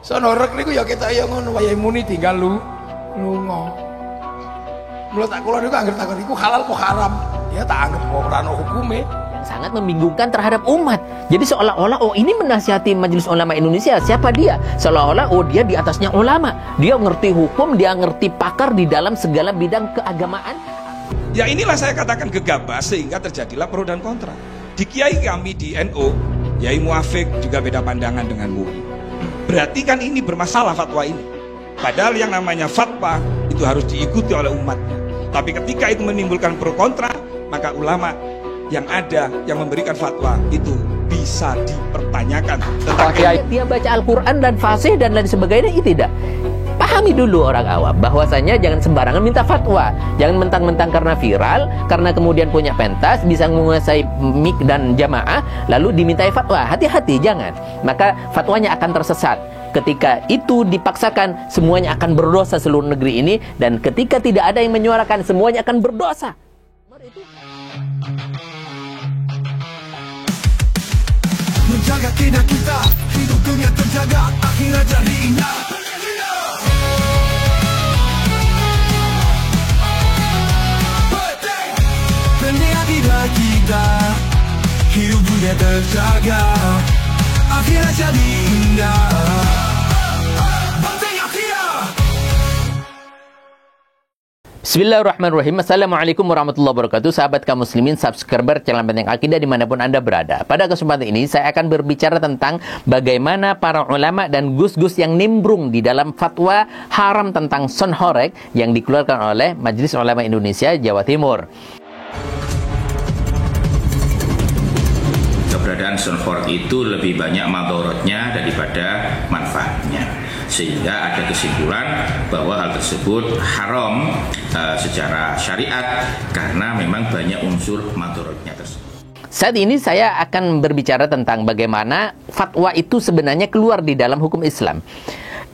Sono rek niku ya ketok ya ngono wayahe muni tinggal lunga. Mula tak kula niku anggere takon iku halal apa haram? Ya tak anggap ora ono hukume. Sangat membingungkan terhadap umat. Jadi seolah-olah oh ini menasihati Majelis Ulama Indonesia. Siapa dia? Seolah-olah oh dia di atasnya ulama. Dia ngerti hukum, dia ngerti pakar di dalam segala bidang keagamaan. Ya inilah saya katakan gegabah sehingga terjadilah pro dan kontra. Di kiai kami di NU, Yai Muafik juga beda pandangan dengan MUI. Berarti kan ini bermasalah fatwa ini. Padahal yang namanya fatwa itu harus diikuti oleh umatnya. Tapi ketika itu menimbulkan pro kontra, maka ulama yang ada yang memberikan fatwa itu bisa dipertanyakan tentang dia baca Al-Quran dan fasih dan lain sebagainya. Itu tidak pahami dulu orang awam bahwasanya jangan sembarangan minta fatwa, jangan mentang-mentang karena viral, karena kemudian punya pentas, bisa menguasai mic dan jamaah lalu dimintai fatwa. Hati-hati, jangan, maka fatwanya akan tersesat. Ketika itu dipaksakan, semuanya akan berdosa seluruh negeri ini, dan ketika tidak ada yang menyuarakan, semuanya akan berdosa. Menjaga kina kita, hidup dunia terjaga, akhirat jadi indah. Penting akidah kita, hidup dunia terjaga, akhirat jadi indah. Bismillahirrahmanirrahim. Assalamualaikum warahmatullahi wabarakatuh. Sahabat kaum muslimin, subscriber channel Benteng Akidah dimanapun Anda berada. Pada kesempatan ini saya akan berbicara tentang bagaimana para ulama dan gus-gus yang nimbrung di dalam fatwa haram tentang sonhorek yang dikeluarkan oleh Majelis Ulama Indonesia Jawa Timur. Keberadaan sonhorek itu lebih banyak madorotnya daripada manfaatnya. Sehingga ada kesimpulan bahwa hal tersebut haram secara syariat karena memang banyak unsur madorotnya tersebut. Saat ini saya akan berbicara tentang bagaimana fatwa itu sebenarnya keluar di dalam hukum Islam.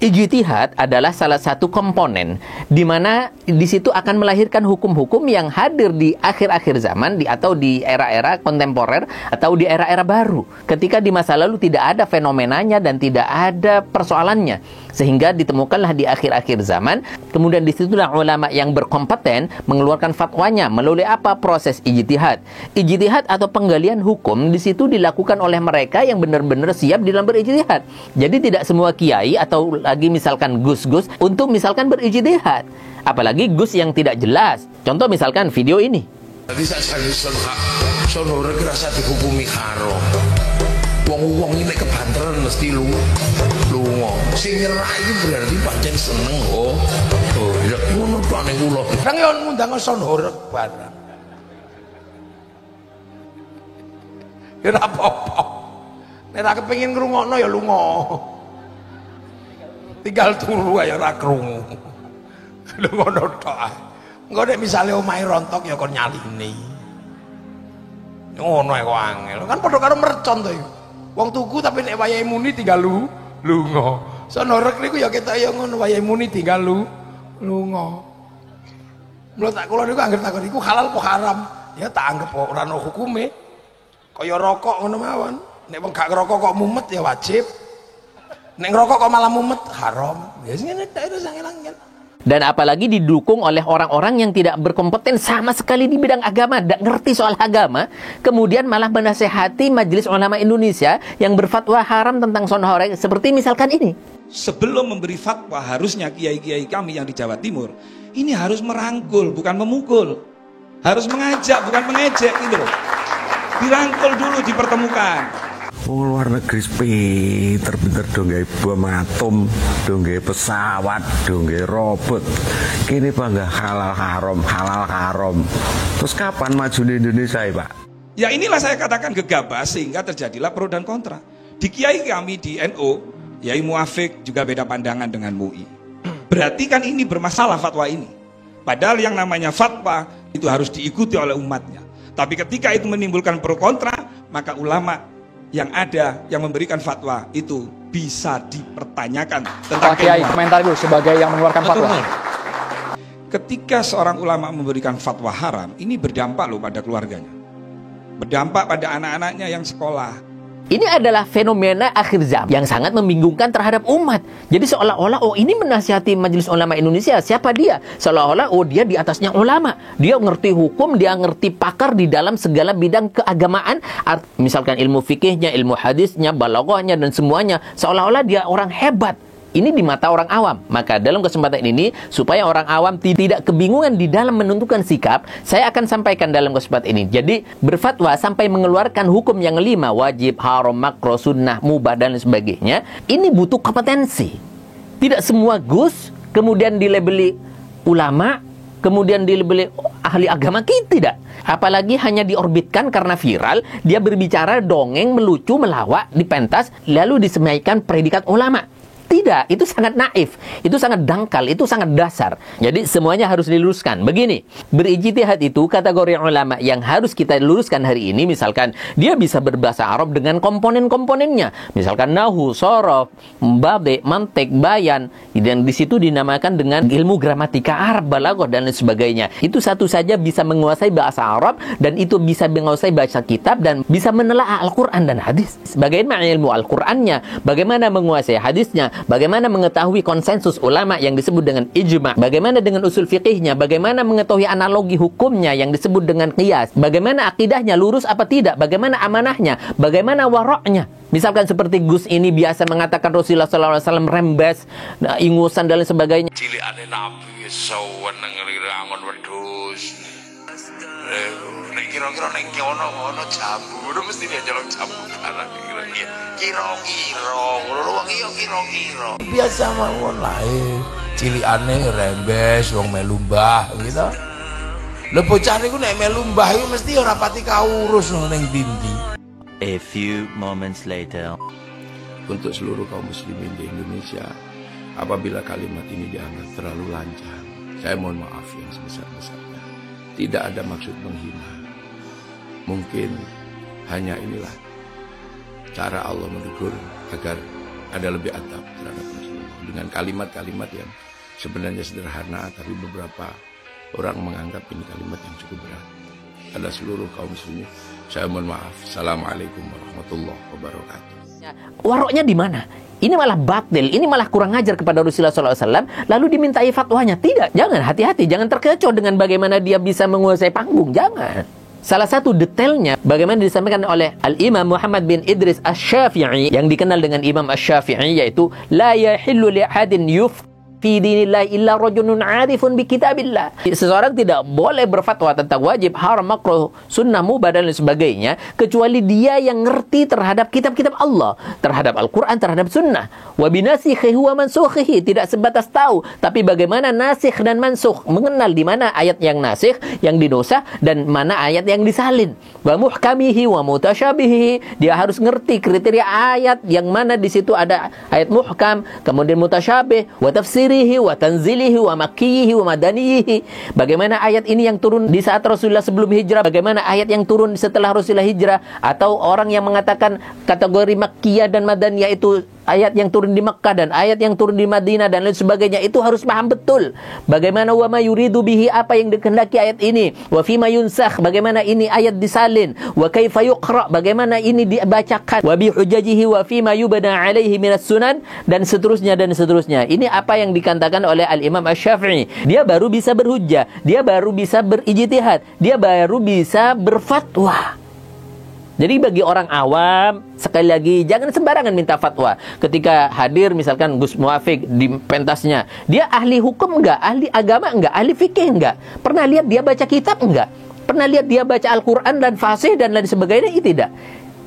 Ijtihad adalah salah satu komponen di mana di situ akan melahirkan hukum-hukum yang hadir di akhir-akhir zaman atau di era-era kontemporer atau di era-era baru. Ketika di masa lalu tidak ada fenomenanya dan tidak ada persoalannya, sehingga ditemukanlah di akhir-akhir zaman. Kemudian disitulah ulama yang berkompeten mengeluarkan fatwanya melalui apa? Proses ijtihad. Ijtihad atau penggalian hukum di situ dilakukan oleh mereka yang benar-benar siap di dalam berijtihad. Jadi tidak semua kiai atau lagi misalkan gus-gus untuk misalkan berijtihad, apalagi gus yang tidak jelas. Contoh misalkan video ini. Jadi sakjane sonhorek rasa dihukumi haram. Wong-wong ini kebanteran mesti lunga. Sing nyerah iki berarti pancen seneng. Oh, ya ngono tok ning kula. Nang yo ngundang sonhorek barang. Ya ora apa-apa. Nek ra kepengin ngrungokno ya lunga. Tinggal turu ae ora krungu. Lho ngono tok ae. Engko nek misale omahe rontok ya kon nyaline. Ngono ae kok angel. Kan padha karo mercon to iku. Wong tuku tapi nek wayahe muni tinggal lunga. Sonhorek niku ya ketok ya ngono wayahe muni tinggal lunga. Mula tak kula niku anggere takon iku halal apa haram? Ya tak anggap ora ono hukume. Kaya rokok ngono mawon. Nek wong gak ngerokok kok mumet ya wajib. Nek ngerokok kok malah mumet haram. Ya sing ngene tok itu angel-angel. Dan apalagi didukung oleh orang-orang yang tidak berkompeten sama sekali di bidang agama, tidak ngerti soal agama, kemudian malah menasehati Majelis Ulama Indonesia yang berfatwa haram tentang sonhorek seperti misalkan ini. Sebelum memberi fatwa harusnya kiai-kiai kami yang di Jawa Timur ini harus merangkul bukan memukul. Harus mengajak bukan mengejek gitu loh. Dirangkul dulu, dipertemukan. Luar negeri pinter-pinter dong gawe bom atom, dong gawe pesawat, dong gawe robot. Kini bangga halal haram. Terus kapan maju di Indonesia ya Pak? Ya inilah saya katakan gegabah sehingga terjadilah pro dan kontra. Di kiai kami di NU, Yai Muafik juga beda pandangan dengan MUI. Berarti kan ini bermasalah fatwa ini. Padahal yang namanya fatwa itu harus diikuti oleh umatnya. Tapi ketika itu menimbulkan pro kontra, maka ulama yang ada yang memberikan fatwa itu bisa dipertanyakan tentang kiai komentar dulu sebagai yang mengeluarkan fatwa. Ketika seorang ulama memberikan fatwa haram, ini berdampak loh pada keluarganya, berdampak pada anak-anaknya yang sekolah, Ini adalah fenomena akhir zaman yang sangat membingungkan terhadap umat. Jadi seolah-olah, oh ini menasihati Majelis Ulama Indonesia. Siapa dia? Seolah-olah, oh dia di atasnya ulama. Dia ngerti hukum, dia ngerti pakar di dalam segala bidang keagamaan. Misalkan ilmu fikihnya, ilmu hadisnya, balaghahnya, dan semuanya. Seolah-olah dia orang hebat. Ini di mata orang awam. Maka dalam kesempatan ini, supaya orang awam tidak kebingungan di dalam menentukan sikap, saya akan sampaikan dalam kesempatan ini. Jadi, berfatwa sampai mengeluarkan hukum yang 5, wajib, haram, makruh, sunnah, mubah, dan sebagainya, ini butuh kompetensi. Tidak semua gus, kemudian dilabeli ulama, kemudian dilabeli ahli agama, tidak. Apalagi hanya diorbitkan karena viral, dia berbicara dongeng, melucu, melawak, dipentas, lalu disemaikan predikat ulama. Tidak, itu sangat naif, itu sangat dangkal, itu sangat dasar. Jadi semuanya harus diluruskan. Begini, berijtihad itu kategori ulama yang harus kita luruskan hari ini. Misalkan dia bisa berbahasa Arab dengan komponen-komponennya. Misalkan nahu, sorof, badi, mantik, bayan. Dan di situ dinamakan dengan ilmu gramatika Arab, balaghah, dan lain sebagainya. Itu satu saja bisa menguasai bahasa Arab, dan itu bisa menguasai bahasa kitab, dan bisa menelaah Al-Quran dan hadis. Bagaimana ilmu Al-Qurannya, bagaimana menguasai hadisnya, bagaimana mengetahui konsensus ulama yang disebut dengan ijma', bagaimana dengan usul fikihnya, bagaimana mengetahui analogi hukumnya yang disebut dengan qiyas, bagaimana akidahnya lurus apa tidak, bagaimana amanahnya, bagaimana waroknya. Misalkan seperti Gus ini biasa mengatakan Rasulullah SAW rembes, ingusan dan lain sebagainya. Cilik ane nabi sawan nang rirangon wedhus. Nek kira-kira ning kono jambu, mesti dia jolong jambu barang kira-kira ngono wong iya kira-kira. Biasa mawon lae. Cilikane rembes wong melu mbah gitu. Lho bocah niku nek melu mbah iku mesti ora pati kaurus ning dindi. A few moments later. Untuk seluruh kaum muslimin di Indonesia, apabila kalimat ini dianggap terlalu lancang, saya mohon maaf yang sebesar-besarnya. Tidak ada maksud menghina. Mungkin hanya inilah cara Allah menegur agar ada lebih adab terhadap Rasulullah dengan kalimat-kalimat yang sebenarnya sederhana, tapi beberapa orang menganggap ini kalimat yang cukup berat. Pada seluruh kaum muslimin, saya mohon maaf. Assalamualaikum warahmatullahi wabarakatuh. Waroknya di mana? Ini malah batil, ini malah kurang ajar kepada Rasulullah SAW, lalu dimintai fatwanya. Tidak, jangan, hati-hati, jangan terkecoh dengan bagaimana dia bisa menguasai panggung, jangan. Salah satu detailnya, bagaimana disampaikan oleh Al-Imam Muhammad bin Idris Asy-Syafi'i, yang dikenal dengan Imam Asy-Syafi'i, yaitu la yahillu li ahadin fi dinillah illa rajulun 'arifun bi kitabillah. Seseorang tidak boleh berfatwa tentang wajib, haram, makruh, sunnah, mubah, dan lain sebagainya kecuali dia yang ngerti terhadap kitab-kitab Allah, terhadap Al-Quran, terhadap sunnah. Wa binasikhihi wa mansukhihi, tidak sebatas tahu, tapi bagaimana nasikh dan mansukh, mengenal di mana ayat yang nasikh, yang dinosah, dan mana ayat yang disalin. Wa muhkamihi wa mutasyabihi, dia harus ngerti kriteria ayat yang mana di situ ada ayat muhkam, kemudian mutasyabih, wa tafsir wa tanzilihi wa makkiyihi wa madaniyihi. Bagaimana ayat ini yang turun di saat Rasulullah sebelum hijrah, bagaimana ayat yang turun setelah Rasulullah hijrah, atau orang yang mengatakan kategori makkiyah dan madaniyah itu ayat yang turun di Mekkah dan ayat yang turun di Madinah dan lain sebagainya, itu harus paham betul. Bagaimana wa ma yuridu bihi, apa yang dikehendaki ayat ini, wa fi ma yunsakh, bagaimana ini ayat disalin, wa kaifa yuqra, bagaimana ini dibacakan, wa bi hujajihi wa fi ma yubna alaihi minas sunan, dan seterusnya dan seterusnya. Ini apa yang dikatakan oleh Al-Imam Asy-Syafi'i. Dia baru bisa berhujjah, dia baru bisa berijtihad, dia baru bisa berfatwa. Jadi bagi orang awam, sekali lagi, jangan sembarangan minta fatwa. Ketika hadir misalkan Gus Muafiq di pentasnya, dia ahli hukum enggak? Ahli agama enggak? Ahli fikih enggak? Pernah lihat dia baca kitab enggak? Pernah lihat dia baca Al-Quran dan fasih dan lain sebagainya? Itu tidak.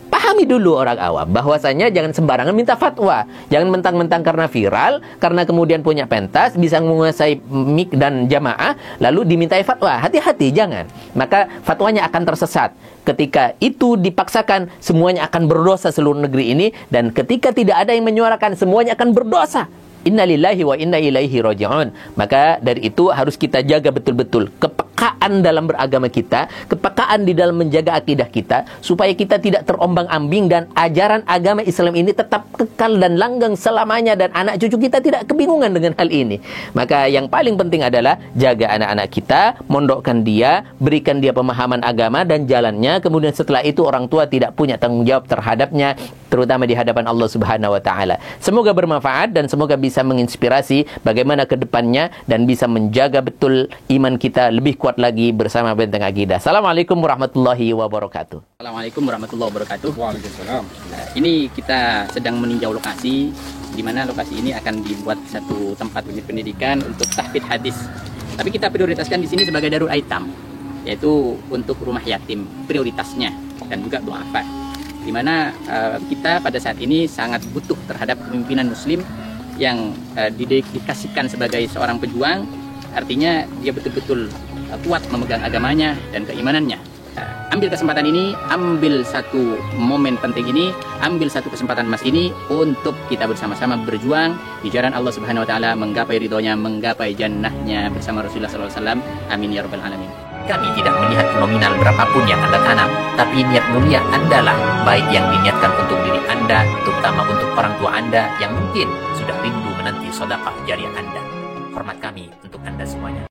Pahami dulu orang awam bahwasanya jangan sembarangan minta fatwa. Jangan mentang-mentang karena viral, karena kemudian punya pentas, bisa menguasai mik dan jamaah, lalu dimintai fatwa. Hati-hati, jangan. Maka fatwanya akan tersesat. Ketika itu dipaksakan, semuanya akan berdosa seluruh negeri ini. Dan ketika tidak ada yang menyuarakan, semuanya akan berdosa. Inna lillahi wa inna ilaihi raji'un. Maka dari itu harus kita jaga betul-betul kepekaan kepekaan dalam beragama kita, kepekaan di dalam menjaga akidah kita, supaya kita tidak terombang-ambing dan ajaran agama Islam ini tetap kekal dan langgeng selamanya, dan anak cucu kita tidak kebingungan dengan hal ini. Maka yang paling penting adalah jaga anak-anak kita, mondokkan dia, berikan dia pemahaman agama dan jalannya. Kemudian setelah itu orang tua tidak punya tanggung jawab terhadapnya, terutama di hadapan Allah Subhanahu wa taala. Semoga bermanfaat dan semoga bisa menginspirasi bagaimana ke depannya dan bisa menjaga betul iman kita lebih kuat lagi bersama Benteng Akidah. Assalamualaikum warahmatullahi wabarakatuh. Assalamualaikum warahmatullahi wabarakatuh. Waalaikumsalam. Ini kita sedang meninjau lokasi, di mana lokasi ini akan dibuat satu tempat pendidikan untuk tahfidz hadis. Tapi kita prioritaskan di sini sebagai darul aitam, yaitu untuk rumah yatim prioritasnya, dan juga du'afa. Di mana kita pada saat ini sangat butuh terhadap kepemimpinan muslim yang didedikasikan sebagai seorang pejuang. Artinya dia betul-betul kuat memegang agamanya dan keimanannya. Ambil kesempatan ini, ambil satu momen penting ini, ambil satu kesempatan emas ini untuk kita bersama-sama berjuang di jalan Allah Subhanahu wa taala, menggapai ridhonya, menggapai jannahnya bersama Rasulullah SAW. Amin ya rabbal alamin. Kami tidak melihat nominal berapapun yang Anda tanam, tapi niat mulia Anda lah, baik yang diniatkan untuk diri Anda, terutama untuk orang tua Anda yang mungkin sudah rindu menanti sedekah jariah Anda. Hormat kami untuk Anda semuanya.